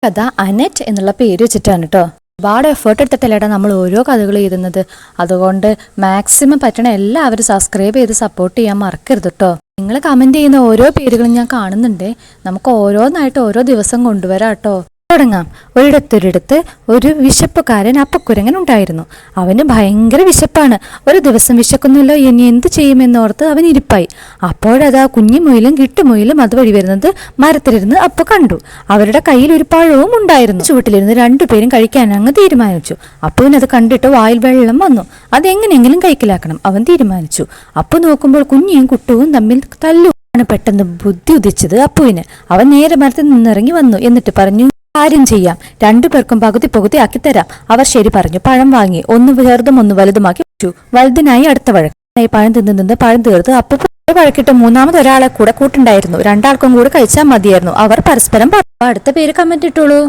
കഥ അനറ്റ് എന്നുള്ള പേര് വെച്ചിട്ടാണ് കേട്ടോ. ഒരുപാട് എഫേർട്ട് എടുത്തിട്ടല്ലേടാ നമ്മൾ ഓരോ കഥകൾ എഴുതുന്നത്. അതുകൊണ്ട് മാക്സിമം പറ്റണ എല്ലാവരും സബ്സ്ക്രൈബ് ചെയ്ത് സപ്പോർട്ട് ചെയ്യാൻ മറക്കരുത് കേട്ടോ. നിങ്ങൾ കമന്റ് ചെയ്യുന്ന ഓരോ പേരുകളും ഞാൻ കാണുന്നുണ്ട്. നമുക്ക് ഓരോന്നായിട്ട് ഓരോ ദിവസം കൊണ്ടുവരാം കേട്ടോ. തുടങ്ങാം. ഒരിടത്തൊരിടത്ത് ഒരു വിശപ്പുകാരൻ അപ്പക്കുരങ്ങൻ ഉണ്ടായിരുന്നു. അവന് ഭയങ്കര വിശപ്പാണ്. ഒരു ദിവസം വിശക്കുന്നില്ലോ, ഇനി എന്ത് ചെയ്യുമെന്നോർത്ത് അവൻ ഇരിപ്പായി. അപ്പോഴതാ കുഞ്ഞിമുയിലും കിട്ടുമുയിലും അതുവഴി വരുന്നത് മരത്തിലിരുന്ന് അപ്പു കണ്ടു. അവരുടെ കയ്യിൽ ഒരു പഴവും ഉണ്ടായിരുന്നു. ചുവട്ടിലിരുന്ന് രണ്ടുപേരും കഴിക്കാൻ അങ്ങ് തീരുമാനിച്ചു. അപ്പുവിനത് കണ്ടിട്ട് വായിൽ വെള്ളം വന്നു. അതെങ്ങനെയെങ്കിലും കൈക്കലാക്കണം അവൻ തീരുമാനിച്ചു. അപ്പു നോക്കുമ്പോൾ കുഞ്ഞിയും കുട്ടുവും തമ്മിൽ തല്ലു. പെട്ടെന്ന് ബുദ്ധി ഉദിച്ചത് അപ്പുവിന്. അവൻ നേരെ മരത്തിൽ നിന്നിറങ്ങി വന്നു. എന്നിട്ട് പറഞ്ഞു, കാര്യം ചെയ്യാം, രണ്ടുപേർക്കും പകുതി പകുതി ആക്കിത്തരാം. അവർ ശരി പറഞ്ഞു. പഴം വാങ്ങി ഒന്ന് ചെറുതും ഒന്ന് വലുതുമാക്കി വെച്ചു. വലുതിനായി അടുത്ത വഴക്കായി പഴം തിന്ന് പഴം തീർത്ത് അപ്പു വഴക്കിട്ട് മൂന്നാമത് ഒരാളെ കൂടെ കൂട്ടുണ്ടായിരുന്നു. രണ്ടാൾക്കും കൂടെ കഴിച്ചാൽ മതിയായിരുന്നു. അവർ പരസ്പരം അടുത്ത പേര് കമന്റ് ഇട്ടോളൂ.